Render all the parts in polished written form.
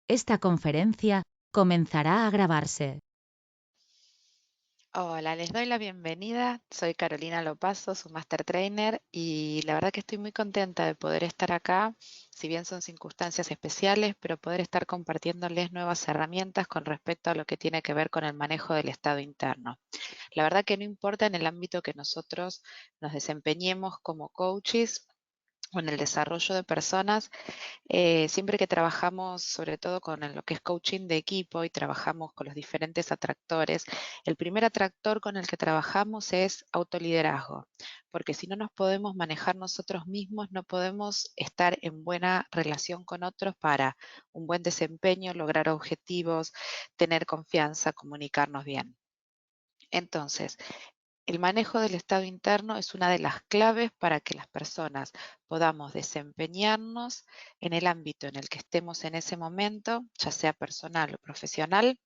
Esta conferencia comenzará a grabarse. Hola, les doy la bienvenida. Soy Carolina Lopazo, su Master Trainer, y la verdad que estoy muy contenta de poder estar acá, si bien son circunstancias especiales, pero poder estar compartiéndoles nuevas herramientas con respecto a lo que tiene que ver con el manejo del estado interno. La verdad que no importa en el ámbito que nosotros nos desempeñemos como coaches o en el desarrollo de personas, siempre que trabajamos, sobre todo con lo que es coaching de equipo y trabajamos con los diferentes atractores, el primer atractor con el que trabajamos es autoliderazgo, porque si no nos podemos manejar nosotros mismos, no podemos estar en buena relación con otros para un buen desempeño, lograr objetivos, tener confianza, comunicarnos bien. Entonces, el manejo del estado interno es una de las claves para que las personas podamos desempeñarnos en el ámbito en el que estemos en ese momento, ya sea personal o profesional,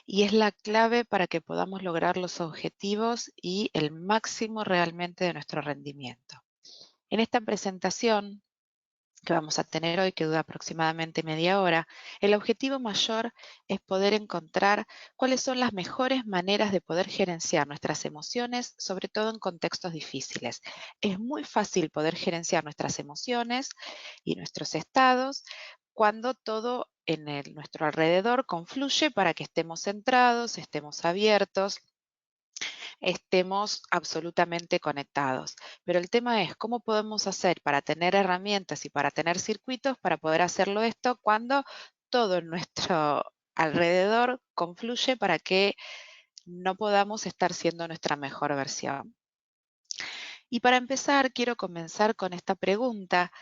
y es la clave para que podamos lograr los objetivos y el máximo realmente de nuestro rendimiento. En esta presentación que vamos a tener hoy, que dura aproximadamente media hora, el objetivo mayor es poder encontrar cuáles son las mejores maneras de poder gerenciar nuestras emociones, sobre todo en contextos difíciles. Es muy fácil poder gerenciar nuestras emociones y nuestros estados cuando todo en nuestro alrededor confluye para que estemos centrados, estemos abiertos, estemos absolutamente conectados. Pero el tema es cómo podemos hacer para tener herramientas y para tener circuitos para poder hacerlo esto cuando todo en nuestro alrededor confluye para que no podamos estar siendo nuestra mejor versión. Y para empezar, quiero comenzar con esta pregunta,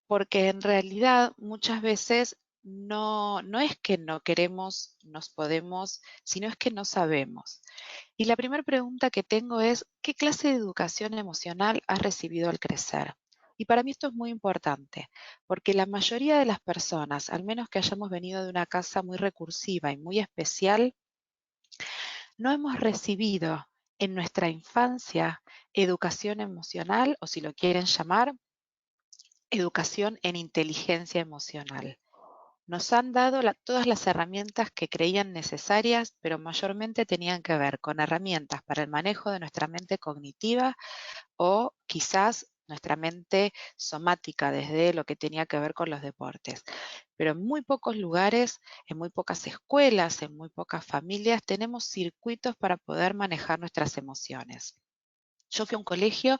porque en realidad muchas veces no es que no queremos, nos podemos, sino es que no sabemos. Y la primera pregunta que tengo es, ¿qué clase de educación emocional has recibido al crecer? Y para mí esto es muy importante, porque la mayoría de las personas, al menos que hayamos venido de una casa muy recursiva y muy especial, no hemos recibido en nuestra infancia educación emocional, o si lo quieren llamar, educación en inteligencia emocional. Nos han dado todas las herramientas que creían necesarias, pero mayormente tenían que ver con herramientas para el manejo de nuestra mente cognitiva o quizás nuestra mente somática desde lo que tenía que ver con los deportes. Pero en muy pocos lugares, en muy pocas escuelas, en muy pocas familias tenemos circuitos para poder manejar nuestras emociones. Yo fui a un colegio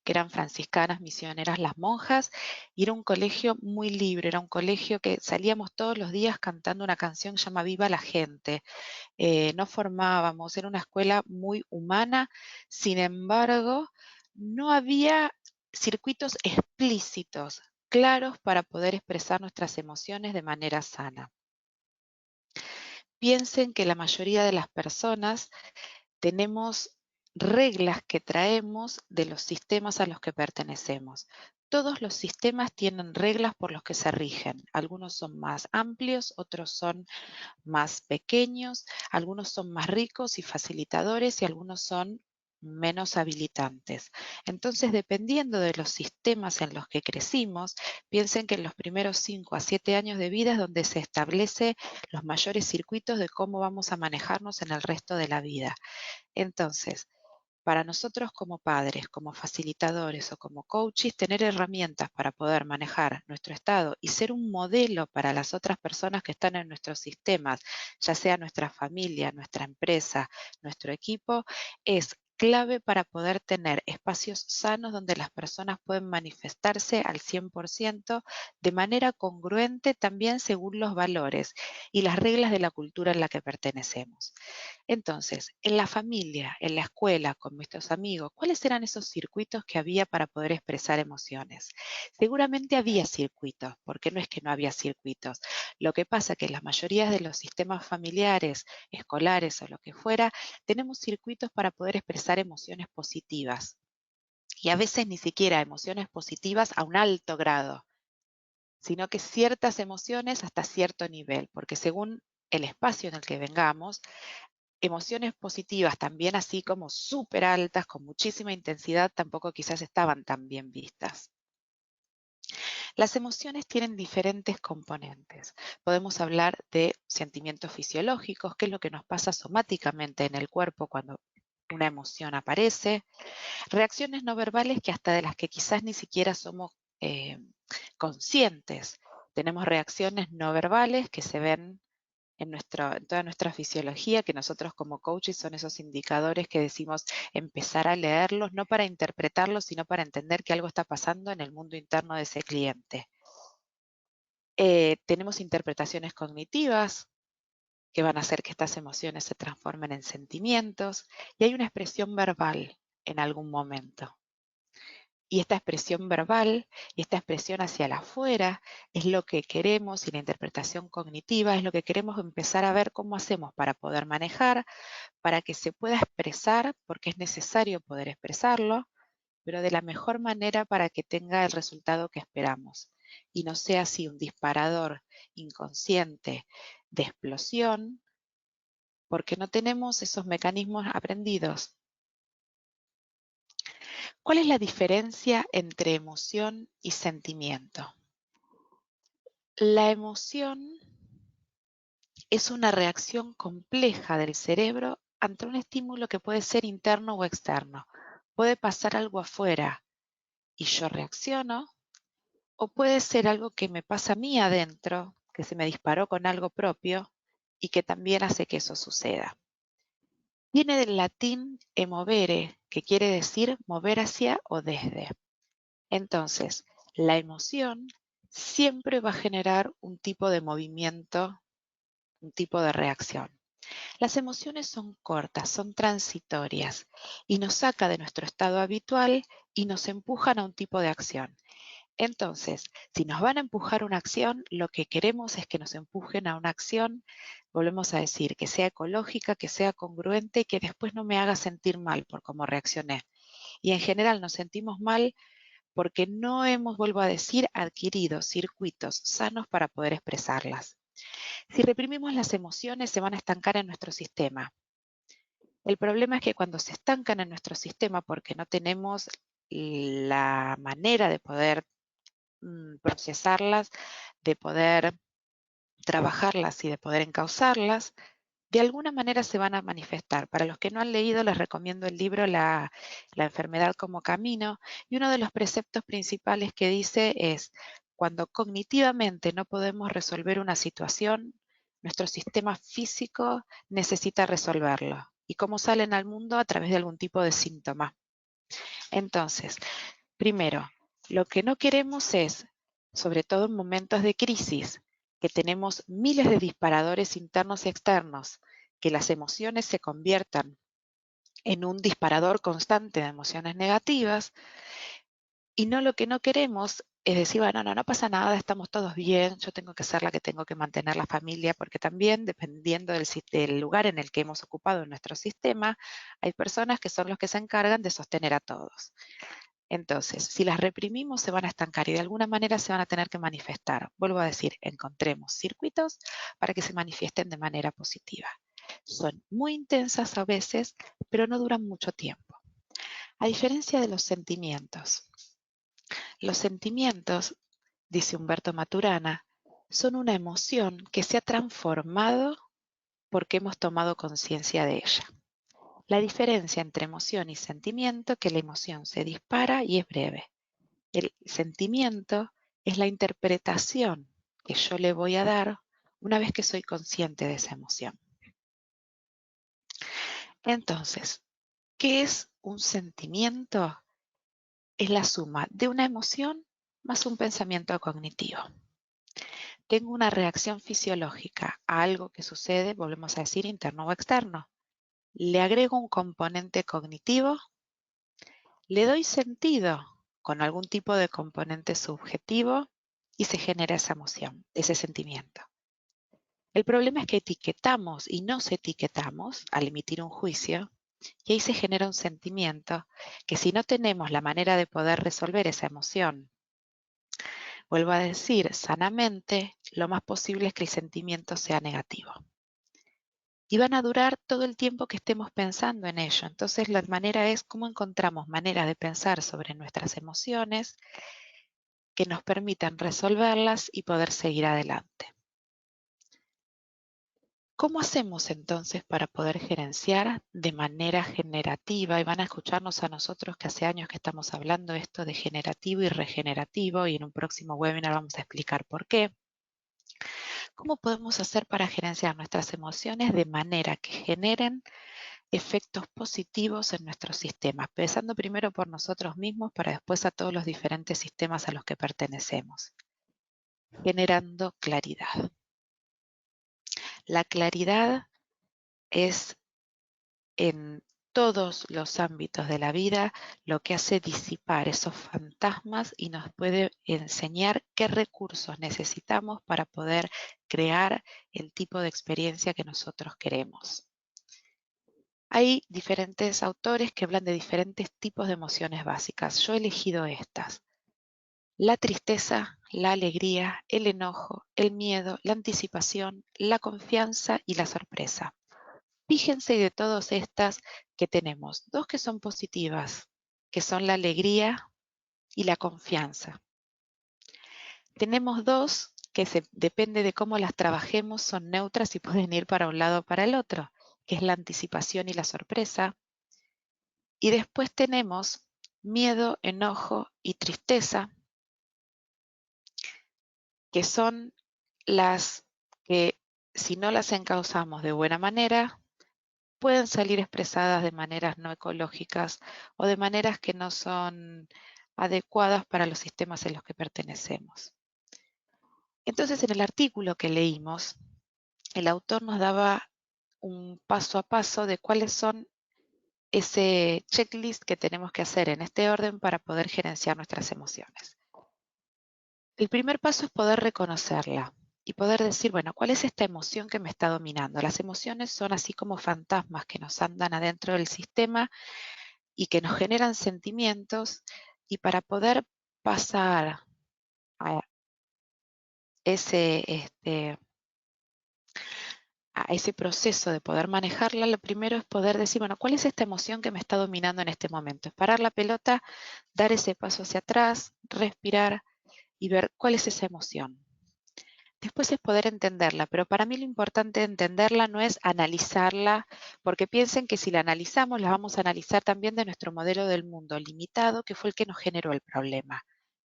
que eran franciscanas misioneras las monjas, y era un colegio muy libre, era un colegio que salíamos todos los días cantando una canción que se llama Viva la gente. Nos formábamos, era una escuela muy humana, sin embargo, no había circuitos explícitos, claros para poder expresar nuestras emociones de manera sana. Piensen que la mayoría de las personas tenemos reglas que traemos de los sistemas a los que pertenecemos. Todos los sistemas tienen reglas por los que se rigen. Algunos son más amplios, otros son más pequeños, algunos son más ricos y facilitadores y algunos son menos habilitantes. Entonces, dependiendo de los sistemas en los que crecimos, piensen que en los primeros 5 a 7 años de vida es donde se establece los mayores circuitos de cómo vamos a manejarnos en el resto de la vida. Entonces, para nosotros como padres, como facilitadores o como coaches, tener herramientas para poder manejar nuestro estado y ser un modelo para las otras personas que están en nuestros sistemas, ya sea nuestra familia, nuestra empresa, nuestro equipo, es clave para poder tener espacios sanos donde las personas pueden manifestarse al 100% de manera congruente también según los valores y las reglas de la cultura en la que pertenecemos. Entonces, en la familia, en la escuela, con nuestros amigos, ¿cuáles eran esos circuitos que había para poder expresar emociones? Seguramente había circuitos, porque no es que no había circuitos. Lo que pasa es que en la mayoría de los sistemas familiares, escolares o lo que fuera, tenemos circuitos para poder expresar emociones positivas. Y a veces ni siquiera emociones positivas a un alto grado, sino que ciertas emociones hasta cierto nivel, porque según el espacio en el que vengamos, emociones positivas también así como súper altas, con muchísima intensidad, tampoco quizás estaban tan bien vistas. Las emociones tienen diferentes componentes. Podemos hablar de sentimientos fisiológicos, que es lo que nos pasa somáticamente en el cuerpo cuando una emoción aparece. Reacciones no verbales que hasta de las que quizás ni siquiera somos conscientes. Tenemos reacciones no verbales que se ven en toda nuestra fisiología, que nosotros como coaches son esos indicadores que decimos empezar a leerlos, no para interpretarlos, sino para entender que algo está pasando en el mundo interno de ese cliente. Tenemos interpretaciones cognitivas que van a hacer que estas emociones se transformen en sentimientos, y hay una expresión verbal en algún momento. Y esta expresión verbal y esta expresión hacia el afuera es lo que queremos, y la interpretación cognitiva es lo que queremos empezar a ver cómo hacemos para poder manejar, para que se pueda expresar, porque es necesario poder expresarlo, pero de la mejor manera para que tenga el resultado que esperamos y no sea así un disparador inconsciente de explosión, porque no tenemos esos mecanismos aprendidos. ¿Cuál es la diferencia entre emoción y sentimiento? La emoción es una reacción compleja del cerebro ante un estímulo que puede ser interno o externo. Puede pasar algo afuera y yo reacciono, o puede ser algo que me pasa a mí adentro, que se me disparó con algo propio y que también hace que eso suceda. Viene del latín emovere, que quiere decir mover hacia o desde. Entonces, la emoción siempre va a generar un tipo de movimiento, un tipo de reacción. Las emociones son cortas, son transitorias y nos saca de nuestro estado habitual y nos empujan a un tipo de acción. Entonces, si nos van a empujar una acción, lo que queremos es que nos empujen a una acción, volvemos a decir, que sea ecológica, que sea congruente y que después no me haga sentir mal por cómo reaccioné. Y en general nos sentimos mal porque no hemos, vuelvo a decir, adquirido circuitos sanos para poder expresarlas. Si reprimimos las emociones, se van a estancar en nuestro sistema. El problema es que cuando se estancan en nuestro sistema porque no tenemos la manera de poder procesarlas, de poder trabajarlas y de poder encauzarlas, de alguna manera se van a manifestar. Para los que no han leído, les recomiendo el libro La enfermedad como camino, y uno de los preceptos principales que dice es: cuando cognitivamente no podemos resolver una situación, nuestro sistema físico necesita resolverlo. ¿Y cómo salen al mundo? A través de algún tipo de síntoma. Entonces, primero, lo que no queremos es, sobre todo en momentos de crisis, que tenemos miles de disparadores internos y externos, que las emociones se conviertan en un disparador constante de emociones negativas, y no, lo que no queremos es decir, bueno, no pasa nada, estamos todos bien, yo tengo que ser la que tengo que mantener la familia, porque también, dependiendo del lugar en el que hemos ocupado en nuestro sistema, hay personas que son los que se encargan de sostener a todos. Entonces, si las reprimimos, se van a estancar y de alguna manera se van a tener que manifestar. Vuelvo a decir, encontremos circuitos para que se manifiesten de manera positiva. Son muy intensas a veces, pero no duran mucho tiempo. A diferencia de los sentimientos, dice Humberto Maturana, son una emoción que se ha transformado porque hemos tomado conciencia de ella. La diferencia entre emoción y sentimiento es que la emoción se dispara y es breve. El sentimiento es la interpretación que yo le voy a dar una vez que soy consciente de esa emoción. Entonces, ¿qué es un sentimiento? Es la suma de una emoción más un pensamiento cognitivo. Tengo una reacción fisiológica a algo que sucede, volvemos a decir, interno o externo. Le agrego un componente cognitivo, le doy sentido con algún tipo de componente subjetivo y se genera esa emoción, ese sentimiento. El problema es que etiquetamos y nos etiquetamos al emitir un juicio, y ahí se genera un sentimiento que, si no tenemos la manera de poder resolver esa emoción, vuelvo a decir, sanamente, lo más posible es que el sentimiento sea negativo. Y van a durar todo el tiempo que estemos pensando en ello. Entonces, la manera es cómo encontramos maneras de pensar sobre nuestras emociones que nos permitan resolverlas y poder seguir adelante. ¿Cómo hacemos entonces para poder gerenciar de manera generativa? Y van a escucharnos a nosotros que hace años que estamos hablando esto de generativo y regenerativo, y en un próximo webinar vamos a explicar por qué. ¿Cómo podemos hacer para gerenciar nuestras emociones de manera que generen efectos positivos en nuestros sistemas? Empezando primero por nosotros mismos para después a todos los diferentes sistemas a los que pertenecemos. Generando claridad. La claridad es en todos los ámbitos de la vida lo que hace disipar esos fantasmas y nos puede enseñar qué recursos necesitamos para poder crear el tipo de experiencia que nosotros queremos. Hay diferentes autores que hablan de diferentes tipos de emociones básicas. Yo he elegido estas: la tristeza, la alegría, el enojo, el miedo, la anticipación, la confianza y la sorpresa. Fíjense de todas estas que tenemos dos que son positivas, que son la alegría y la confianza. Tenemos dos que depende de cómo las trabajemos, son neutras y pueden ir para un lado o para el otro, que es la anticipación y la sorpresa. Y después tenemos miedo, enojo y tristeza, que son las que, si no las encauzamos de buena manera, pueden salir expresadas de maneras no ecológicas o de maneras que no son adecuadas para los sistemas en los que pertenecemos. Entonces, en el artículo que leímos, el autor nos daba un paso a paso de cuáles son ese checklist que tenemos que hacer en este orden para poder gerenciar nuestras emociones. El primer paso es poder reconocerla y poder decir, bueno, ¿cuál es esta emoción que me está dominando? Las emociones son así como fantasmas que nos andan adentro del sistema y que nos generan sentimientos, y para poder pasar a ese, a ese proceso de poder manejarla, lo primero es poder decir, bueno, ¿cuál es esta emoción que me está dominando en este momento? Es parar la pelota, dar ese paso hacia atrás, respirar y ver cuál es esa emoción. Después es poder entenderla, pero para mí lo importante de entenderla no es analizarla, porque piensen que si la analizamos, la vamos a analizar también de nuestro modelo del mundo limitado, que fue el que nos generó el problema.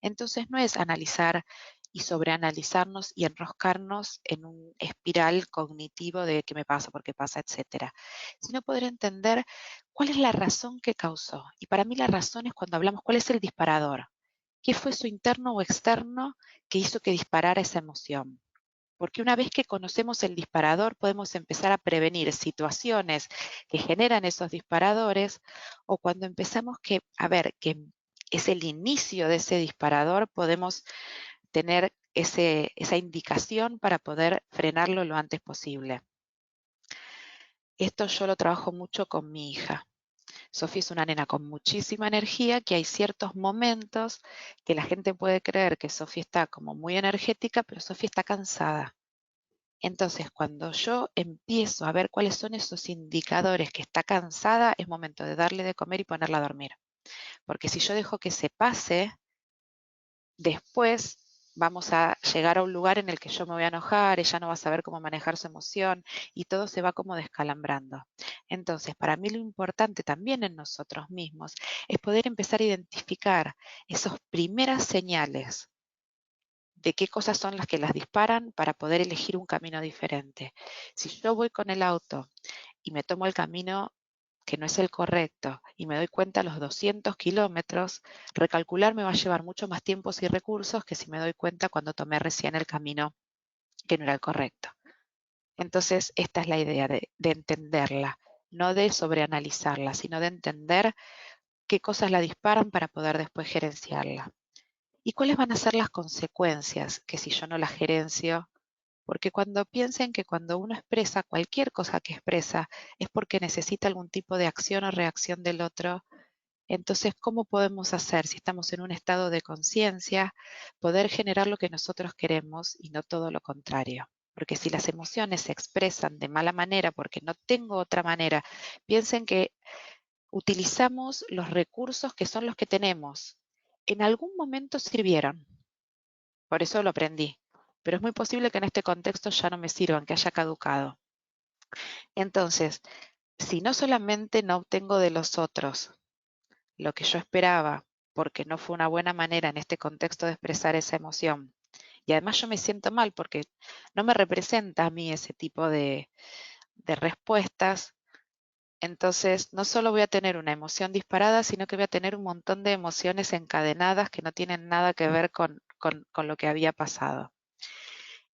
Entonces no es analizar y sobreanalizarnos y enroscarnos en un espiral cognitivo de qué me pasa, por qué pasa, etcétera, sino poder entender cuál es la razón que causó. Y para mí la razón es cuando hablamos cuál es el disparador. ¿Qué fue su interno o externo que hizo que disparara esa emoción? Porque una vez que conocemos el disparador, podemos empezar a prevenir situaciones que generan esos disparadores, o cuando empezamos a ver que es el inicio de ese disparador, podemos tener esa indicación para poder frenarlo lo antes posible. Esto yo lo trabajo mucho con mi hija. Sofía es una nena con muchísima energía, que hay ciertos momentos que la gente puede creer que Sofía está como muy energética, pero Sofía está cansada. Entonces, cuando yo empiezo a ver cuáles son esos indicadores que está cansada, es momento de darle de comer y ponerla a dormir. Porque si yo dejo que se pase, después vamos a llegar a un lugar en el que yo me voy a enojar, ella no va a saber cómo manejar su emoción y todo se va como descalambrando. Entonces, para mí lo importante también en nosotros mismos es poder empezar a identificar esas primeras señales de qué cosas son las que las disparan para poder elegir un camino diferente. Si yo voy con el auto y me tomo el camino que no es el correcto y me doy cuenta a los 200 kilómetros, recalcular me va a llevar mucho más tiempo y recursos que si me doy cuenta cuando tomé recién el camino que no era el correcto. Entonces, esta es la idea de entenderla, no de sobreanalizarla, sino de entender qué cosas la disparan para poder después gerenciarla. ¿Y cuáles van a ser las consecuencias que si yo no la gerencio? Porque cuando piensen que cuando uno expresa cualquier cosa que expresa es porque necesita algún tipo de acción o reacción del otro, entonces, ¿cómo podemos hacer si estamos en un estado de conciencia, poder generar lo que nosotros queremos y no todo lo contrario? Porque si las emociones se expresan de mala manera porque no tengo otra manera, piensen que utilizamos los recursos que son los que tenemos. En algún momento sirvieron, por eso lo aprendí. Pero es muy posible que en este contexto ya no me sirvan, que haya caducado. Entonces, si no solamente no obtengo de los otros lo que yo esperaba, porque no fue una buena manera en este contexto de expresar esa emoción, y además yo me siento mal porque no me representa a mí ese tipo de respuestas, entonces no solo voy a tener una emoción disparada, sino que voy a tener un montón de emociones encadenadas que no tienen nada que ver con lo que había pasado.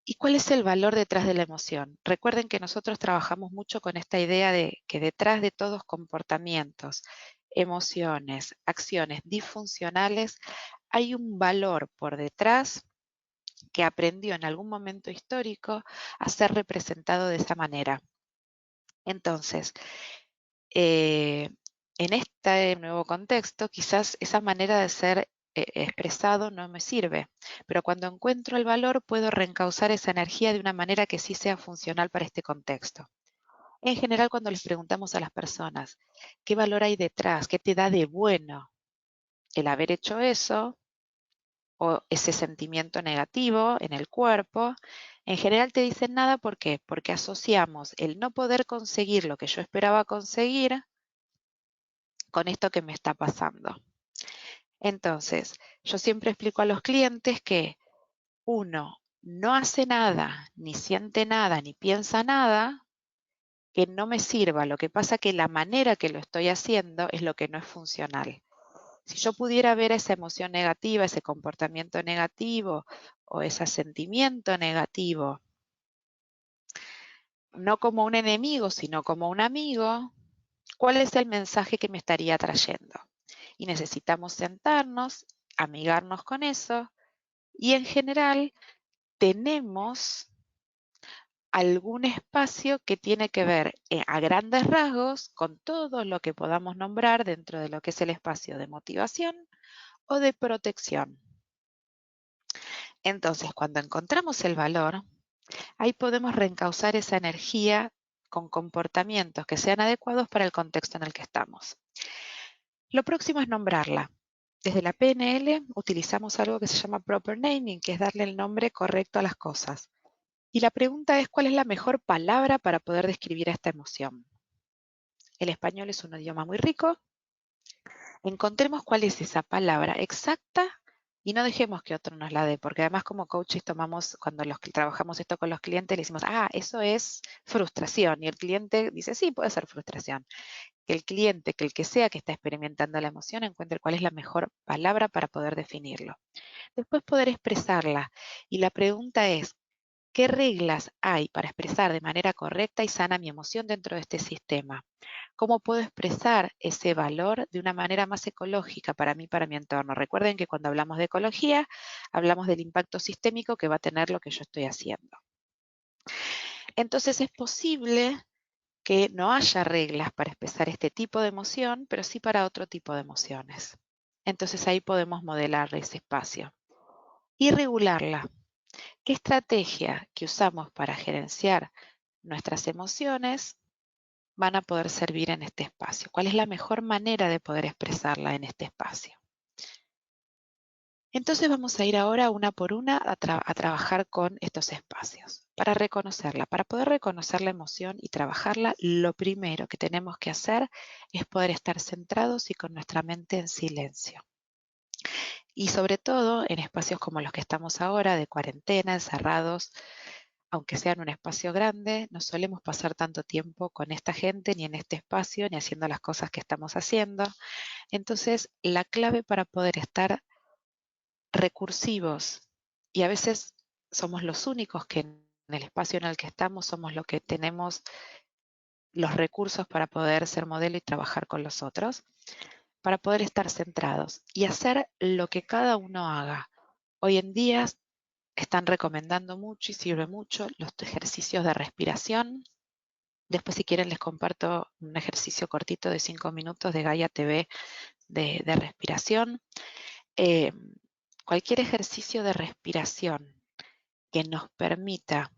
¿Y cuál es el valor detrás de la emoción? Recuerden que nosotros trabajamos mucho con esta idea de que detrás de todos comportamientos, emociones, acciones disfuncionales, hay un valor por detrás que aprendió en algún momento histórico a ser representado de esa manera. Entonces, eh, en este nuevo contexto, quizás esa manera de ser expresado no me sirve, pero cuando encuentro el valor puedo reencauzar esa energía de una manera que sí sea funcional para este contexto. En general, cuando les preguntamos a las personas, ¿qué valor hay detrás? ¿Qué te da de bueno el haber hecho eso? O ese sentimiento negativo en el cuerpo, en general te dicen nada, ¿por qué? Porque asociamos el no poder conseguir lo que yo esperaba conseguir con esto que me está pasando. Entonces, yo siempre explico a los clientes que uno no hace nada, ni siente nada, ni piensa nada que no me sirva. Lo que pasa que la manera que lo estoy haciendo es lo que no es funcional. Si yo pudiera ver esa emoción negativa, ese comportamiento negativo o ese sentimiento negativo, no como un enemigo, sino como un amigo, ¿cuál es el mensaje que me estaría trayendo? Y necesitamos sentarnos, amigarnos con eso, y en general tenemos algún espacio que tiene que ver a grandes rasgos con todo lo que podamos nombrar dentro de lo que es el espacio de motivación o de protección. Entonces, cuando encontramos el valor, ahí podemos reencauzar esa energía con comportamientos que sean adecuados para el contexto en el que estamos. Lo próximo es nombrarla. Desde la PNL utilizamos algo que se llama proper naming, que es darle el nombre correcto a las cosas. Y la pregunta es, ¿cuál es la mejor palabra para poder describir esta emoción? El español es un idioma muy rico. Encontremos cuál es esa palabra exacta y no dejemos que otro nos la dé, porque además como coaches tomamos, cuando trabajamos esto con los clientes, le decimos, eso es frustración. Y el cliente dice, sí, puede ser frustración. Que el cliente, que el que sea que está experimentando la emoción, encuentre cuál es la mejor palabra para poder definirlo. Después poder expresarla. Y la pregunta es, ¿qué reglas hay para expresar de manera correcta y sana mi emoción dentro de este sistema? ¿Cómo puedo expresar ese valor de una manera más ecológica para mí, para mi entorno? Recuerden que cuando hablamos de ecología, hablamos del impacto sistémico que va a tener lo que yo estoy haciendo. Entonces es posible que no haya reglas para expresar este tipo de emoción, pero sí para otro tipo de emociones. Entonces ahí podemos modelar ese espacio y regularla. ¿Qué estrategia que usamos para gerenciar nuestras emociones van a poder servir en este espacio? ¿Cuál es la mejor manera de poder expresarla en este espacio? Entonces vamos a ir ahora una por una a trabajar con estos espacios. Para reconocerla, para poder reconocer la emoción y trabajarla, lo primero que tenemos que hacer es poder estar centrados y con nuestra mente en silencio. Y sobre todo en espacios como los que estamos ahora, de cuarentena, encerrados, aunque sea en un espacio grande, no solemos pasar tanto tiempo con esta gente, ni en este espacio, ni haciendo las cosas que estamos haciendo. Entonces, la clave para poder estar recursivos, y a veces somos los únicos que en el espacio en el que estamos somos los que tenemos los recursos para poder ser modelo y trabajar con los otros, para poder estar centrados y hacer lo que cada uno haga. Hoy en día están recomendando mucho y sirve mucho los ejercicios de respiración. Después, si quieren, les comparto un ejercicio cortito de 5 minutos de Gaia TV de respiración. Eh, Cualquier ejercicio de respiración que nos permita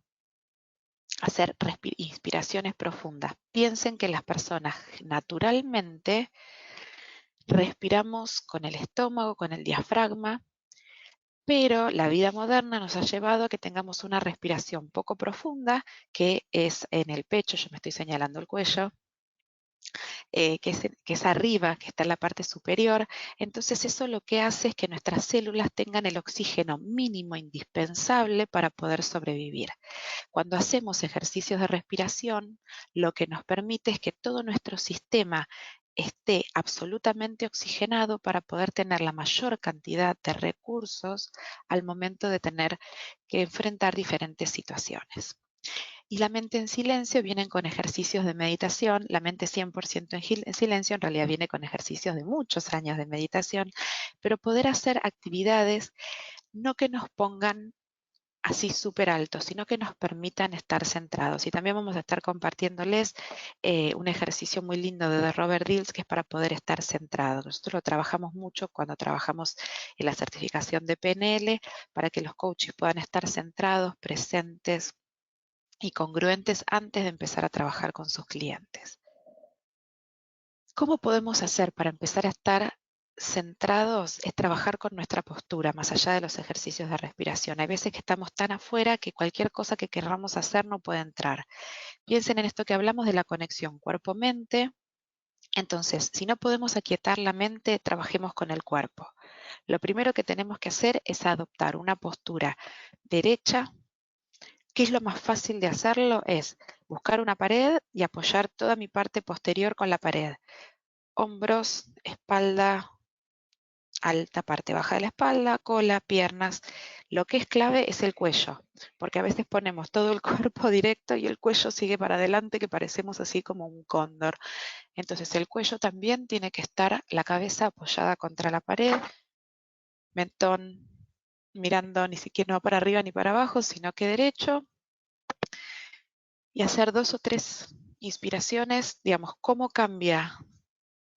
hacer inspiraciones profundas. Piensen que las personas naturalmente respiramos con el estómago, con el diafragma, Pero la vida moderna nos ha llevado a que tengamos una respiración poco profunda, que es en el pecho, yo me estoy señalando el cuello, que es arriba, que está en la parte superior. Entonces eso lo que hace es que nuestras células tengan el oxígeno mínimo indispensable para poder sobrevivir. Cuando hacemos ejercicios de respiración, lo que nos permite es que todo nuestro sistema esté absolutamente oxigenado para poder tener la mayor cantidad de recursos al momento de tener que enfrentar diferentes situaciones. Y la mente en silencio vienen con ejercicios de meditación. La mente 100% en silencio en realidad viene con ejercicios de muchos años de meditación, pero poder hacer actividades no que nos pongan así súper altos, sino que nos permitan estar centrados. Y también vamos a estar compartiéndoles un ejercicio muy lindo de Robert Dills, que es para poder estar centrados. Nosotros lo trabajamos mucho cuando trabajamos en la certificación de PNL, para que los coaches puedan estar centrados, presentes y congruentes antes de empezar a trabajar con sus clientes. ¿Cómo podemos hacer para empezar a estar centrados? Es trabajar con nuestra postura, más allá de los ejercicios de respiración. Hay veces que estamos tan afuera que cualquier cosa que queramos hacer no puede entrar. Piensen en esto que hablamos de la conexión cuerpo-mente. Entonces, si no podemos aquietar la mente, trabajemos con el cuerpo. Lo primero que tenemos que hacer es adoptar una postura derecha. ¿Qué es lo más fácil de hacerlo? Es buscar una pared y apoyar toda mi parte posterior con la pared. Hombros, espalda alta, parte baja de la espalda, cola, piernas. Lo que es clave es el cuello, porque a veces ponemos todo el cuerpo directo y el cuello sigue para adelante, que parecemos así como un cóndor. Entonces el cuello también tiene que estar la cabeza apoyada contra la pared, mentón mirando ni siquiera no para arriba ni para abajo, sino que derecho, y hacer 2 o 3 inspiraciones, digamos, cómo cambia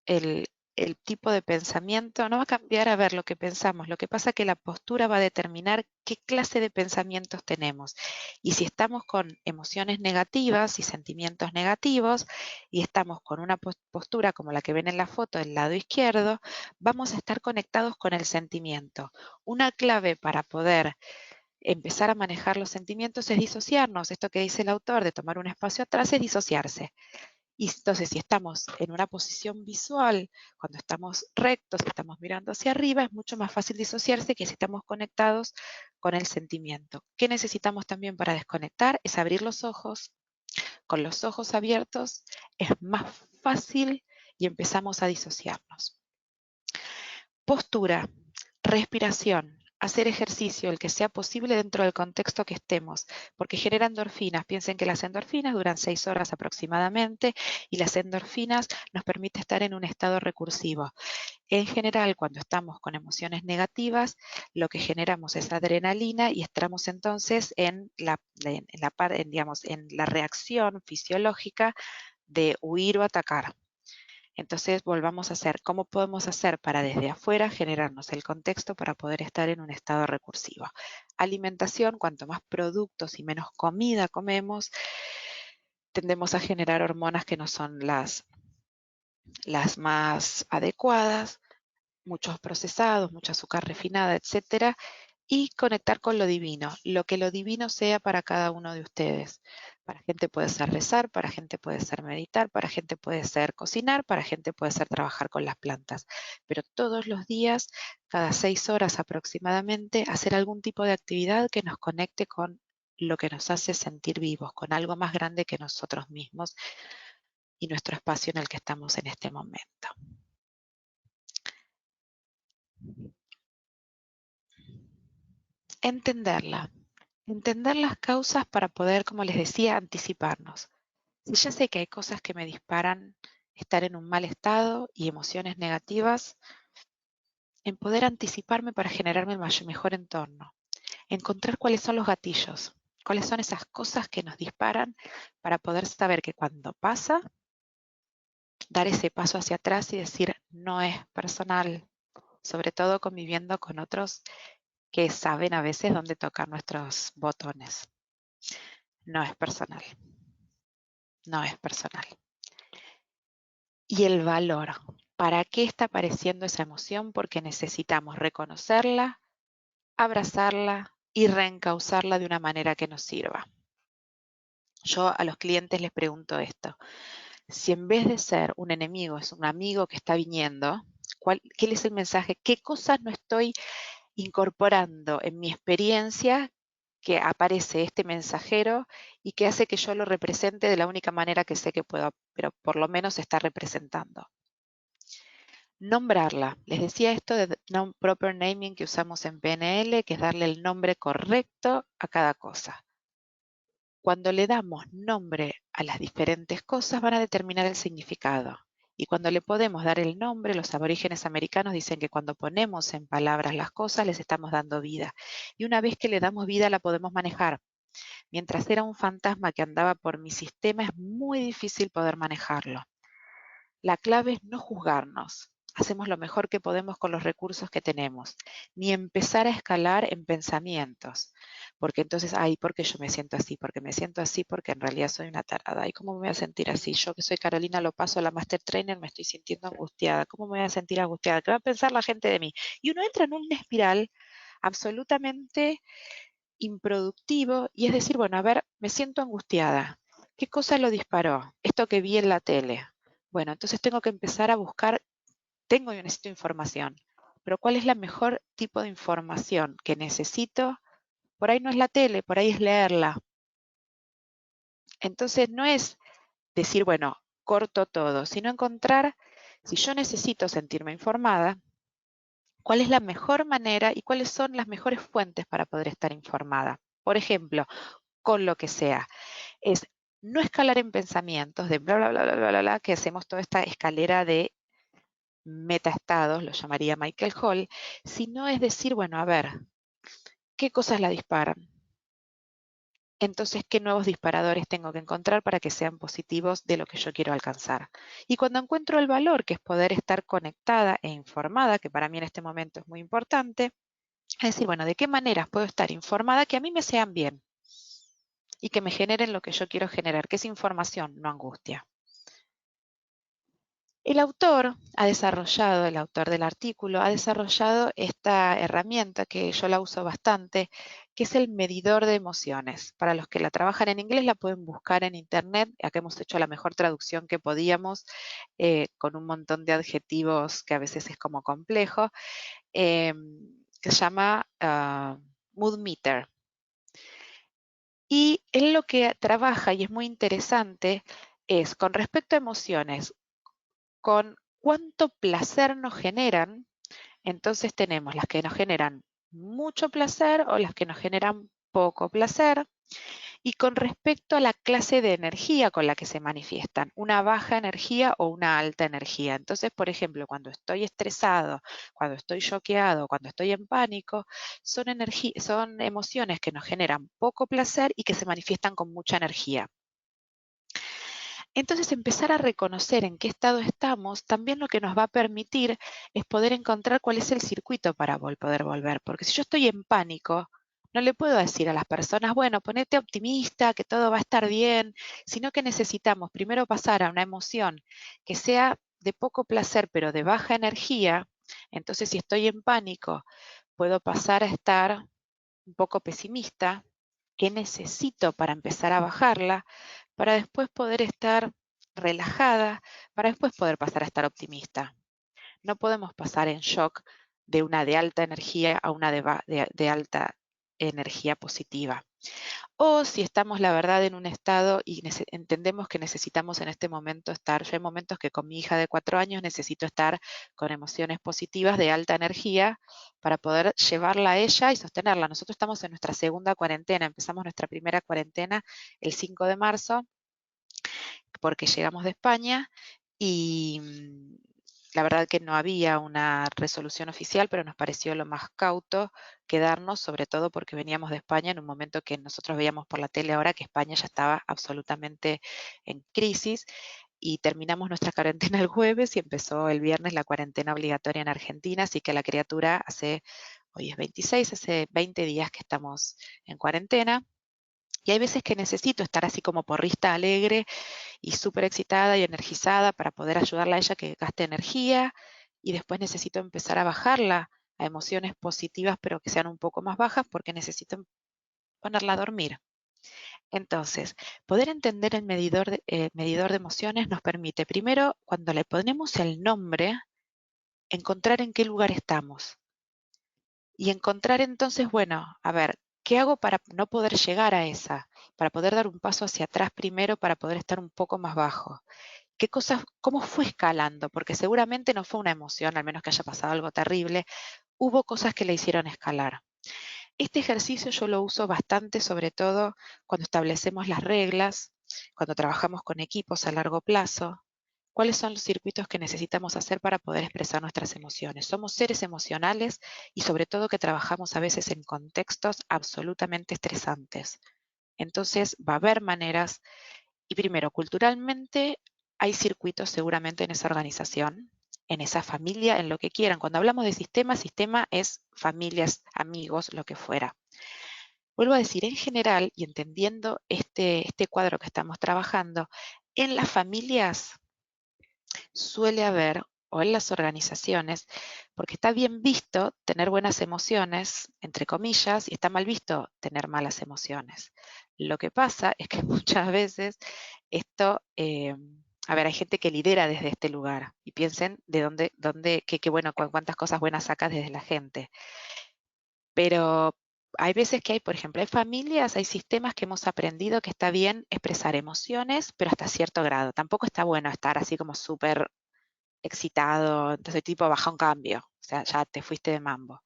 el, el tipo de pensamiento. No va a cambiar a ver lo que pensamos, lo que pasa es que la postura va a determinar qué clase de pensamientos tenemos. Y si estamos con emociones negativas y sentimientos negativos y estamos con una postura como la que ven en la foto del lado izquierdo, vamos a estar conectados con el sentimiento. Una clave para poder empezar a manejar los sentimientos es disociarnos. Esto que dice el autor de tomar un espacio atrás es disociarse. Y entonces, si estamos en una posición visual, cuando estamos rectos, estamos mirando hacia arriba, es mucho más fácil disociarse que si estamos conectados con el sentimiento. ¿Qué necesitamos también para desconectar? Es abrir los ojos. Con los ojos abiertos es más fácil y empezamos a disociarnos. Postura, respiración, hacer ejercicio, el que sea posible dentro del contexto que estemos, porque genera endorfinas. Piensen que las endorfinas duran 6 horas aproximadamente y las endorfinas nos permiten estar en un estado recursivo. En general, cuando estamos con emociones negativas, lo que generamos es adrenalina y entramos entonces digamos, en la reacción fisiológica de huir o atacar. Entonces volvamos a hacer, ¿cómo podemos hacer para desde afuera generarnos el contexto para poder estar en un estado recursivo? Alimentación, cuanto más productos y menos comida comemos, tendemos a generar hormonas que no son las más adecuadas, muchos procesados, mucha azúcar refinada, etcétera, y conectar con lo divino, lo que lo divino sea para cada uno de ustedes. Para gente puede ser rezar, para gente puede ser meditar, para gente puede ser cocinar, para gente puede ser trabajar con las plantas. Pero todos los días, cada 6 horas aproximadamente, hacer algún tipo de actividad que nos conecte con lo que nos hace sentir vivos, con algo más grande que nosotros mismos y nuestro espacio en el que estamos en este momento. Entenderla. Entender las causas para poder, como les decía, anticiparnos. Si ya sé que hay cosas que me disparan estar en un mal estado y emociones negativas, en poder anticiparme para generarme el mejor entorno. Encontrar cuáles son los gatillos, cuáles son esas cosas que nos disparan para poder saber que cuando pasa, dar ese paso hacia atrás y decir, no es personal, sobre todo conviviendo con otros que saben a veces dónde tocar nuestros botones. No es personal. No es personal. Y el valor. ¿Para qué está apareciendo esa emoción? Porque necesitamos reconocerla, abrazarla y reencauzarla de una manera que nos sirva. Yo a los clientes les pregunto esto: si en vez de ser un enemigo es un amigo que está viniendo, ¿qué es el mensaje? ¿Qué cosas no estoy incorporando en mi experiencia que aparece este mensajero y que hace que yo lo represente de la única manera que sé que puedo, pero por lo menos está representando? Nombrarla. Les decía esto de proper naming que usamos en PNL, que es darle el nombre correcto a cada cosa. Cuando le damos nombre a las diferentes cosas van a determinar el significado. Y cuando le podemos dar el nombre, los aborígenes americanos dicen que cuando ponemos en palabras las cosas les estamos dando vida. Y una vez que le damos vida la podemos manejar. Mientras era un fantasma que andaba por mi sistema es muy difícil poder manejarlo. La clave es no juzgarnos. Hacemos lo mejor que podemos con los recursos que tenemos, ni empezar a escalar en pensamientos, porque entonces, ay, ¿por qué yo me siento así? Porque me siento así porque en realidad soy una tarada. ¿Y cómo me voy a sentir así? Yo que soy Carolina lo paso a la Master Trainer, me estoy sintiendo angustiada. ¿Cómo me voy a sentir angustiada? ¿Qué va a pensar la gente de mí? Y uno entra en una espiral absolutamente improductivo y es decir, bueno, a ver, me siento angustiada. ¿Qué cosa lo disparó? Esto que vi en la tele. Bueno, entonces tengo que empezar a buscar, tengo y necesito información, pero ¿cuál es la mejor tipo de información que necesito? Por ahí no es la tele, por ahí es leerla. Entonces no es decir, bueno, corto todo, sino encontrar, si yo necesito sentirme informada, cuál es la mejor manera y cuáles son las mejores fuentes para poder estar informada. Por ejemplo, con lo que sea. Es no escalar en pensamientos de bla, bla, bla, bla, bla, bla, que hacemos toda esta escalera de metaestados, lo llamaría Michael Hall, sino es decir, bueno, a ver, ¿qué cosas la disparan? Entonces, ¿qué nuevos disparadores tengo que encontrar para que sean positivos de lo que yo quiero alcanzar? Y cuando encuentro el valor, que es poder estar conectada e informada, que para mí en este momento es muy importante, es decir, bueno, ¿de qué maneras puedo estar informada que a mí me sean bien y que me generen lo que yo quiero generar, que es información, no angustia? El autor el autor del artículo, ha desarrollado esta herramienta que yo la uso bastante, que es el medidor de emociones. Para los que la trabajan en inglés la pueden buscar en internet. Acá hemos hecho la mejor traducción que podíamos, con un montón de adjetivos que a veces es como complejo, que se llama Mood Meter. Y él lo que trabaja, y es muy interesante, es con respecto a emociones, con cuánto placer nos generan. Entonces tenemos las que nos generan mucho placer o las que nos generan poco placer. Y con respecto a la clase de energía con la que se manifiestan, una baja energía o una alta energía. Entonces, por ejemplo, cuando estoy estresado, cuando estoy choqueado, cuando estoy en pánico, son emociones que nos generan poco placer y que se manifiestan con mucha energía. Entonces, empezar a reconocer en qué estado estamos, también lo que nos va a permitir es poder encontrar cuál es el circuito para poder volver. Porque si yo estoy en pánico, no le puedo decir a las personas, bueno, ponete optimista, que todo va a estar bien, sino que necesitamos primero pasar a una emoción que sea de poco placer, pero de baja energía. Entonces, si estoy en pánico, puedo pasar a estar un poco pesimista. ¿Qué necesito para empezar a bajarla? Para después poder estar relajada, para después poder pasar a estar optimista. No podemos pasar en shock de una de alta energía a una de alta energía positiva. O si estamos, la verdad, en un estado y entendemos que necesitamos en este momento estar, yo hay momentos que con mi hija de 4 años necesito estar con emociones positivas de alta energía para poder llevarla a ella y sostenerla. Nosotros estamos en nuestra segunda cuarentena, empezamos nuestra primera cuarentena el 5 de marzo porque llegamos de España y la verdad que no había una resolución oficial, pero nos pareció lo más cauto quedarnos, sobre todo porque veníamos de España en un momento que nosotros veíamos por la tele ahora que España ya estaba absolutamente en crisis, y terminamos nuestra cuarentena el jueves y empezó el viernes la cuarentena obligatoria en Argentina, así que la criatura hoy es 26, hace 20 días que estamos en cuarentena. Y hay veces que necesito estar así como porrista alegre y súper excitada y energizada para poder ayudarla a ella que gaste energía, y después necesito empezar a bajarla a emociones positivas, pero que sean un poco más bajas porque necesito ponerla a dormir. Entonces, poder entender el medidor de emociones nos permite, primero, cuando le ponemos el nombre, encontrar en qué lugar estamos. Y encontrar entonces, bueno, a ver, ¿qué hago para no poder llegar a esa? Para poder dar un paso hacia atrás primero, para poder estar un poco más bajo. ¿Qué cosas, cómo fue escalando? Porque seguramente no fue una emoción, al menos que haya pasado algo terrible. Hubo cosas que le hicieron escalar. Este ejercicio yo lo uso bastante, sobre todo cuando establecemos las reglas, cuando trabajamos con equipos a largo plazo. ¿Cuáles son los circuitos que necesitamos hacer para poder expresar nuestras emociones? Somos seres emocionales y sobre todo que trabajamos a veces en contextos absolutamente estresantes. Entonces va a haber maneras, y primero, culturalmente hay circuitos seguramente en esa organización, en esa familia, en lo que quieran. Cuando hablamos de sistema, sistema es familias, amigos, lo que fuera. Vuelvo a decir, en general, y entendiendo este cuadro que estamos trabajando, en las familias suele haber, o en las organizaciones, porque está bien visto tener buenas emociones, entre comillas, y está mal visto tener malas emociones. Lo que pasa es que muchas veces esto, a ver, hay gente que lidera desde este lugar y piensen de qué bueno, cuántas cosas buenas sacas desde la gente. Pero hay veces que hay, por ejemplo, hay familias, hay sistemas que hemos aprendido que está bien expresar emociones, pero hasta cierto grado. Tampoco está bueno estar así como súper excitado, entonces tipo baja un cambio, o sea, ya te fuiste de mambo.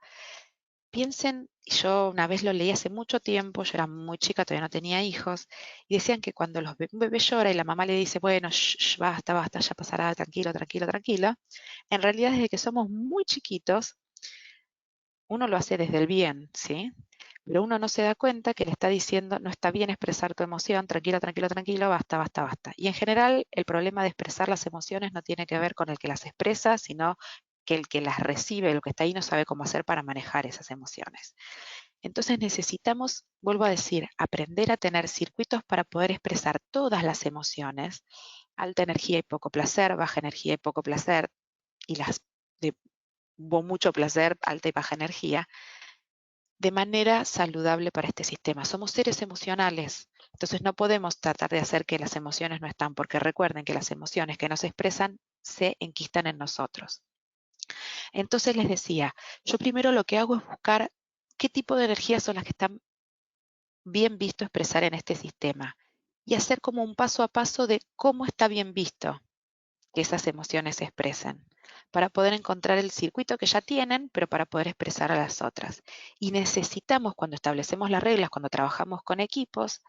Piensen, y yo una vez lo leí hace mucho tiempo, yo era muy chica, todavía no tenía hijos, y decían que cuando un bebé llora y la mamá le dice, bueno, basta, basta, ya pasará, tranquilo, tranquilo, tranquilo, en realidad desde que somos muy chiquitos, uno lo hace desde el bien, ¿sí? Pero uno no se da cuenta que le está diciendo, no está bien expresar tu emoción, tranquilo, tranquilo, tranquilo, basta, basta, basta. Y en general, el problema de expresar las emociones no tiene que ver con el que las expresa, sino que el que las recibe, el que está ahí, no sabe cómo hacer para manejar esas emociones. Entonces necesitamos, vuelvo a decir, aprender a tener circuitos para poder expresar todas las emociones, alta energía y poco placer, baja energía y poco placer, y las de mucho placer, alta y baja energía, de manera saludable para este sistema. Somos seres emocionales, entonces no podemos tratar de hacer que las emociones no están, porque recuerden que las emociones que no se expresan se enquistan en nosotros. Entonces les decía, yo primero lo que hago es buscar qué tipo de energías son las que están bien visto expresar en este sistema y hacer como un paso a paso de cómo está bien visto que esas emociones se expresen, para poder encontrar el circuito que ya tienen, pero para poder expresar a las otras. Y necesitamos, cuando establecemos las reglas, cuando trabajamos con equipos,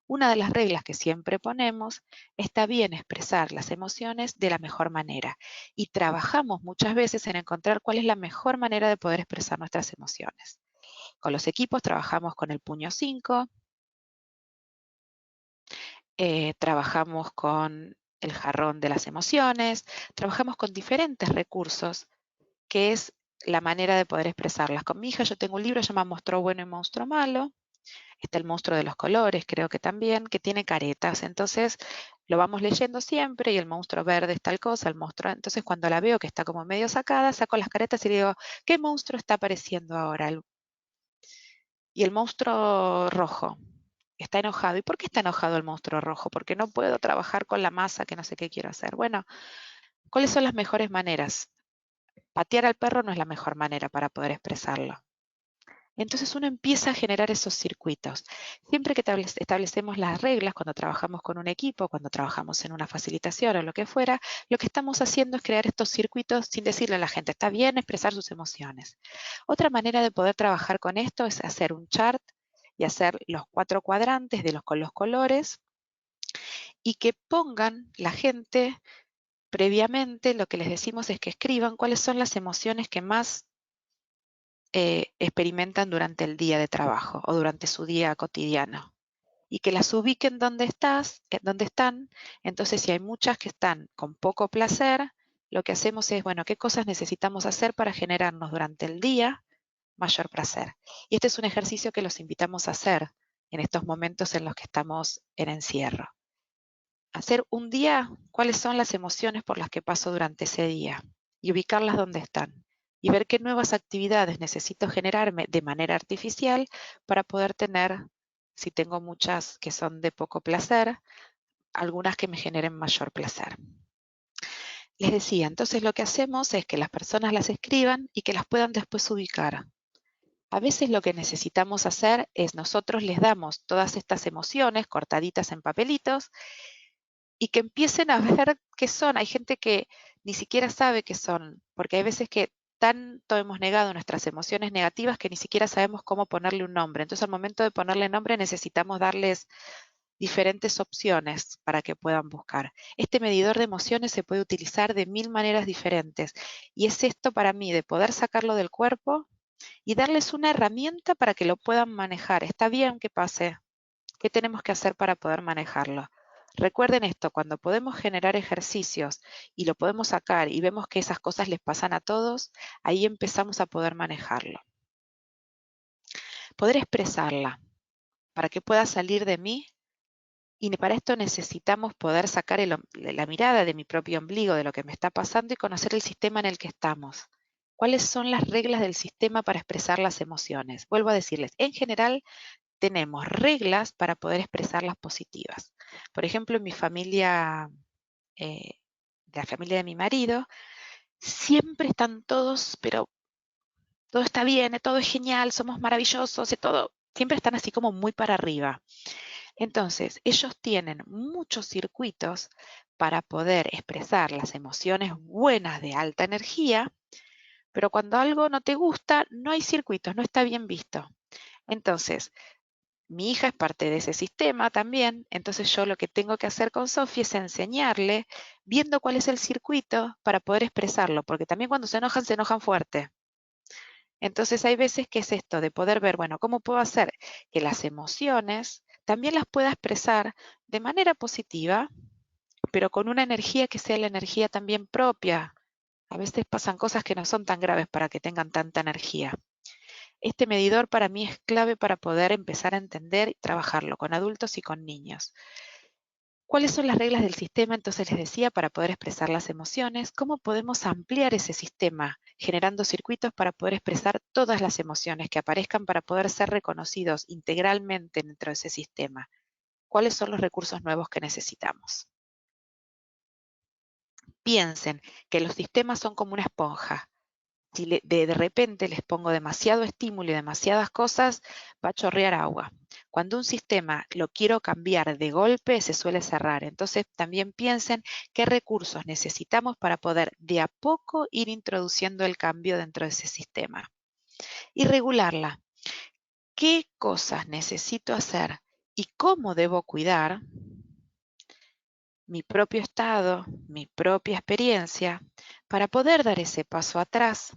una de las reglas que siempre ponemos, está bien expresar las emociones de la mejor manera. Y trabajamos muchas veces en encontrar cuál es la mejor manera de poder expresar nuestras emociones. Con los equipos trabajamos con el puño 5, trabajamos con el jarrón de las emociones, trabajamos con diferentes recursos, que es la manera de poder expresarlas. Con mi hija yo tengo un libro llamado Monstruo Bueno y Monstruo Malo, está el monstruo de los colores, creo que también, que tiene caretas, entonces lo vamos leyendo siempre y el monstruo verde es tal cosa, el monstruo, entonces cuando la veo que está como medio sacada, saco las caretas y le digo, ¿qué monstruo está apareciendo ahora? Y el monstruo rojo está enojado. ¿Y por qué está enojado el monstruo rojo? Porque no puedo trabajar con la masa que no sé qué quiero hacer. Bueno, ¿cuáles son las mejores maneras? Patear al perro no es la mejor manera para poder expresarlo. Entonces uno empieza a generar esos circuitos. Siempre que establecemos las reglas, cuando trabajamos con un equipo, cuando trabajamos en una facilitación o lo que fuera, lo que estamos haciendo es crear estos circuitos sin decirle a la gente, está bien expresar sus emociones. Otra manera de poder trabajar con esto es hacer un chart y hacer los 4 cuadrantes con los colores y que pongan la gente previamente, lo que les decimos es que escriban cuáles son las emociones que más experimentan durante el día de trabajo o durante su día cotidiano y que las ubiquen donde están. Entonces, si hay muchas que están con poco placer, lo que hacemos es, bueno, ¿qué cosas necesitamos hacer para generarnos durante el día mayor placer? Y este es un ejercicio que los invitamos a hacer en estos momentos en los que estamos en encierro. Hacer un día cuáles son las emociones por las que paso durante ese día y ubicarlas donde están. y ver qué nuevas actividades necesito generarme de manera artificial para poder tener, si tengo muchas que son de poco placer, algunas que me generen mayor placer. Les decía, entonces lo que hacemos es que las personas las escriban y que las puedan después ubicar. A veces lo que necesitamos hacer es nosotros les damos todas estas emociones cortaditas en papelitos y que empiecen a ver qué son. Hay gente que ni siquiera sabe qué son, porque hay veces que tanto hemos negado nuestras emociones negativas que ni siquiera sabemos cómo ponerle un nombre. Entonces al momento de ponerle nombre necesitamos darles diferentes opciones para que puedan buscar. Este medidor de emociones se puede utilizar de 1000 maneras diferentes y es esto para mí de poder sacarlo del cuerpo y darles una herramienta para que lo puedan manejar. Está bien que pase. ¿Qué tenemos que hacer para poder manejarlo? Recuerden esto, cuando podemos generar ejercicios y lo podemos sacar y vemos que esas cosas les pasan a todos, ahí empezamos a poder manejarlo. Poder expresarla para que pueda salir de mí. Y para esto necesitamos poder sacar la mirada de mi propio ombligo, de lo que me está pasando y conocer el sistema en el que estamos. ¿Cuáles son las reglas del sistema para expresar las emociones? Vuelvo a decirles, en general tenemos reglas para poder expresar las positivas. Por ejemplo, en mi familia, de la familia de mi marido, siempre están todos, pero todo está bien, todo es genial, somos maravillosos, y todo, siempre están así como muy para arriba. Entonces, ellos tienen muchos circuitos para poder expresar las emociones buenas de alta energía, pero cuando algo no te gusta, no hay circuitos, no está bien visto. Entonces, mi hija es parte de ese sistema también, entonces yo lo que tengo que hacer con Sofía es enseñarle, viendo cuál es el circuito para poder expresarlo, porque también cuando se enojan fuerte. Entonces hay veces que es esto de poder ver, bueno, ¿cómo puedo hacer que las emociones también las pueda expresar de manera positiva, pero con una energía que sea la energía también propia? A veces pasan cosas que no son tan graves para que tengan tanta energía. Este medidor para mí es clave para poder empezar a entender y trabajarlo con adultos y con niños. ¿Cuáles son las reglas del sistema? Entonces les decía, para poder expresar las emociones, ¿cómo podemos ampliar ese sistema generando circuitos para poder expresar todas las emociones que aparezcan para poder ser reconocidos integralmente dentro de ese sistema? ¿Cuáles son los recursos nuevos que necesitamos? Piensen que los sistemas son como una esponja. Si de repente les pongo demasiado estímulo y demasiadas cosas, va a chorrear agua. Cuando un sistema lo quiero cambiar de golpe, se suele cerrar. Entonces también piensen qué recursos necesitamos para poder de a poco ir introduciendo el cambio dentro de ese sistema. Y regularla. ¿Qué cosas necesito hacer y cómo debo cuidar mi propio estado, mi propia experiencia, para poder dar ese paso atrás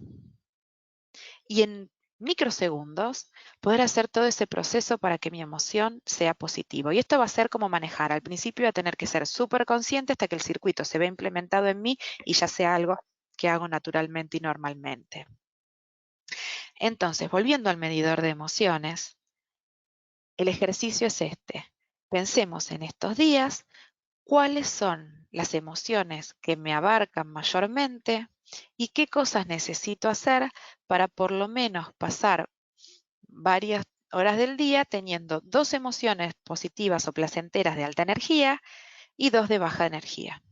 y en microsegundos poder hacer todo ese proceso para que mi emoción sea positivo? Y esto va a ser como manejar. Al principio voy a tener que ser súper consciente hasta que el circuito se vea implementado en mí y ya sea algo que hago naturalmente y normalmente. Entonces, volviendo al medidor de emociones, el ejercicio es este. Pensemos en estos días cuáles son las emociones que me abarcan mayormente y qué cosas necesito hacer para por lo menos pasar varias horas del día teniendo 2 emociones positivas o placenteras de alta energía y 2 de baja energía.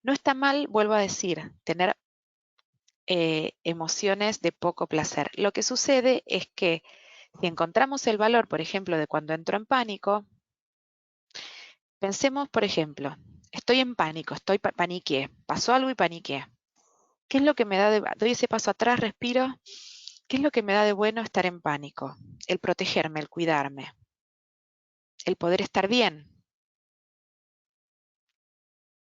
No está mal, vuelvo a decir, tener emociones de poco placer. Lo que sucede es que si encontramos el valor, por ejemplo, de cuando entro en pánico, pensemos, por ejemplo, estoy en pánico, paniqué, pasó algo y paniqué. ¿Qué es lo que me da doy ese paso atrás, respiro? ¿Qué es lo que me da de bueno estar en pánico? El protegerme, el cuidarme, el poder estar bien.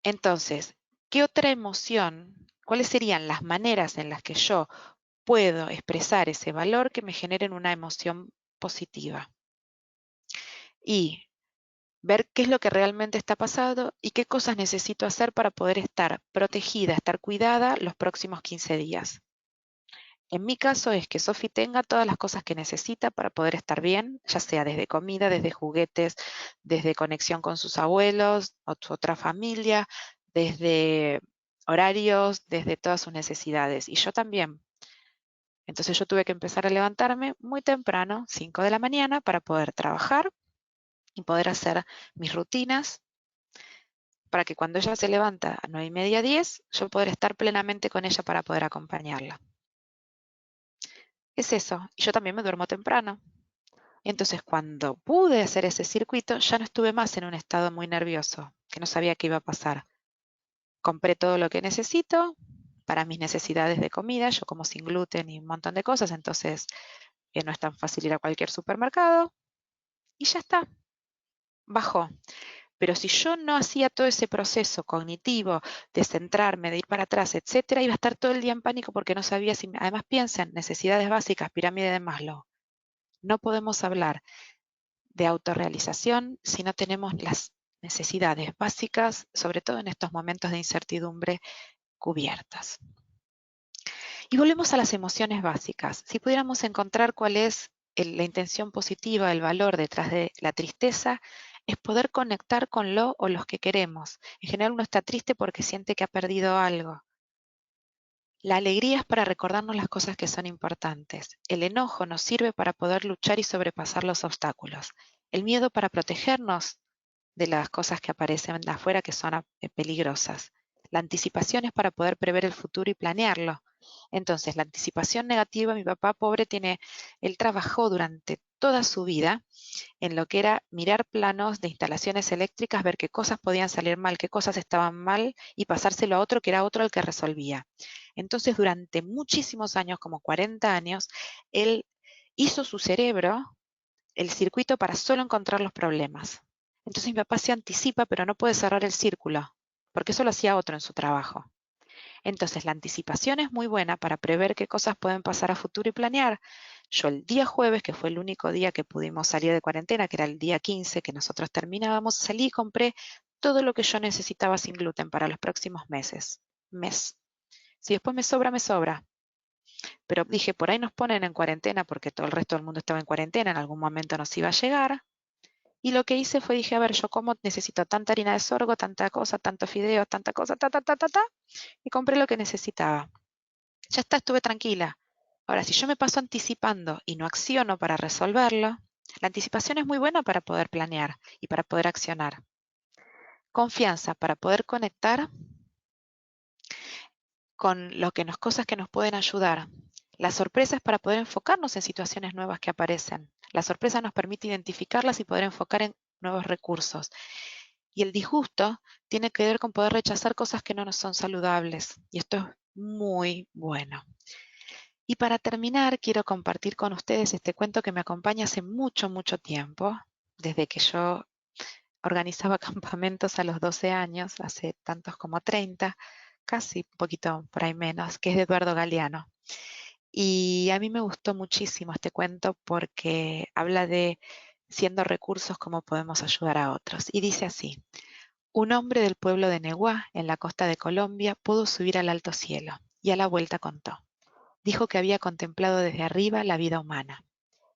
Entonces, ¿qué otra emoción, cuáles serían las maneras en las que yo puedo expresar ese valor que me generen una emoción positiva? Y ver qué es lo que realmente está pasando y qué cosas necesito hacer para poder estar protegida, estar cuidada los próximos 15 días. En mi caso es que Sofi tenga todas las cosas que necesita para poder estar bien, ya sea desde comida, desde juguetes, desde conexión con sus abuelos o su otra familia, desde horarios, desde todas sus necesidades. Y yo también. Entonces yo tuve que empezar a levantarme muy temprano, 5 de la mañana, para poder trabajar y poder hacer mis rutinas, para que cuando ella se levanta a 9:30, 10, yo poder estar plenamente con ella para poder acompañarla. Es eso, y yo también me duermo temprano. Entonces, cuando pude hacer ese circuito, ya no estuve más en un estado muy nervioso, que no sabía qué iba a pasar. Compré todo lo que necesito para mis necesidades de comida. Yo como sin gluten y un montón de cosas, entonces no es tan fácil ir a cualquier supermercado y ya está, bajó. Pero si yo no hacía todo ese proceso cognitivo de centrarme, de ir para atrás, etcétera, iba a estar todo el día en pánico porque no sabía si, además piensen, necesidades básicas, pirámide de Maslow. No podemos hablar de autorrealización si no tenemos las necesidades básicas, sobre todo en estos momentos de incertidumbre, cubiertas. Y volvemos a las emociones básicas. Si pudiéramos encontrar cuál es la intención positiva, el valor detrás de la tristeza, es poder conectar con lo o los que queremos. En general uno está triste porque siente que ha perdido algo. La alegría es para recordarnos las cosas que son importantes. El enojo nos sirve para poder luchar y sobrepasar los obstáculos. El miedo para protegernos de las cosas que aparecen de afuera que son peligrosas. La anticipación es para poder prever el futuro y planearlo. Entonces, la anticipación negativa, mi papá pobre él trabajó durante toda su vida en lo que era mirar planos de instalaciones eléctricas, ver qué cosas podían salir mal, qué cosas estaban mal y pasárselo a otro que era otro el que resolvía. Entonces, durante muchísimos años, como 40 años, él hizo su cerebro el circuito para solo encontrar los problemas. Entonces mi papá se anticipa, pero no puede cerrar el círculo, porque eso lo hacía otro en su trabajo. Entonces la anticipación es muy buena para prever qué cosas pueden pasar a futuro y planear. Yo el día jueves, que fue el único día que pudimos salir de cuarentena, que era el día 15 que nosotros terminábamos, salí y compré todo lo que yo necesitaba sin gluten para los próximos meses. Si después me sobra, me sobra. Pero dije, por ahí nos ponen en cuarentena porque todo el resto del mundo estaba en cuarentena, en algún momento nos iba a llegar. Y lo que hice fue, dije, a ver, yo como necesito tanta harina de sorgo, tanta cosa, tanto fideo, tanta cosa, y compré lo que necesitaba. Ya está, estuve tranquila. Ahora, si yo me paso anticipando y no acciono para resolverlo, la anticipación es muy buena para poder planear y para poder accionar. Confianza para poder conectar con cosas que nos pueden ayudar. La sorpresa es para poder enfocarnos en situaciones nuevas que aparecen. La sorpresa nos permite identificarlas y poder enfocar en nuevos recursos. Y el disgusto tiene que ver con poder rechazar cosas que no nos son saludables. Y esto es muy bueno. Y para terminar, quiero compartir con ustedes este cuento que me acompaña hace mucho, mucho tiempo, desde que yo organizaba campamentos a los 12 años, hace tantos como 30, casi un poquito por ahí menos, que es de Eduardo Galeano. Y a mí me gustó muchísimo este cuento porque habla de siendo recursos cómo podemos ayudar a otros. Y dice así: un hombre del pueblo de Neguá, en la costa de Colombia, pudo subir al alto cielo y a la vuelta contó. Dijo que había contemplado desde arriba la vida humana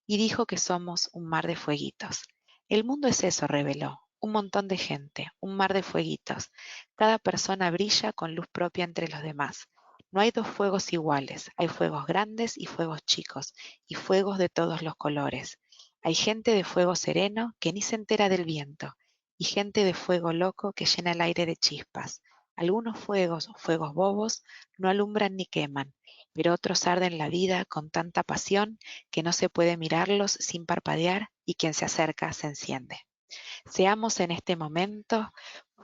y dijo que somos un mar de fueguitos. El mundo es eso, reveló, un montón de gente, un mar de fueguitos. Cada persona brilla con luz propia entre los demás. No hay dos fuegos iguales, hay fuegos grandes y fuegos chicos, y fuegos de todos los colores. Hay gente de fuego sereno que ni se entera del viento, y gente de fuego loco que llena el aire de chispas. Algunos fuegos, fuegos bobos, no alumbran ni queman, pero otros arden la vida con tanta pasión que no se puede mirarlos sin parpadear y quien se acerca se enciende. Seamos en este momento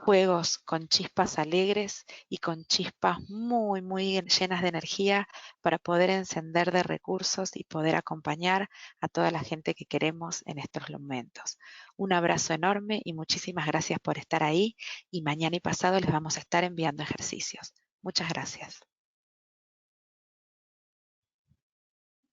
fuegos con chispas alegres y con chispas muy, muy llenas de energía para poder encender de recursos y poder acompañar a toda la gente que queremos en estos momentos. Un abrazo enorme y muchísimas gracias por estar ahí, y mañana y pasado les vamos a estar enviando ejercicios. Muchas gracias.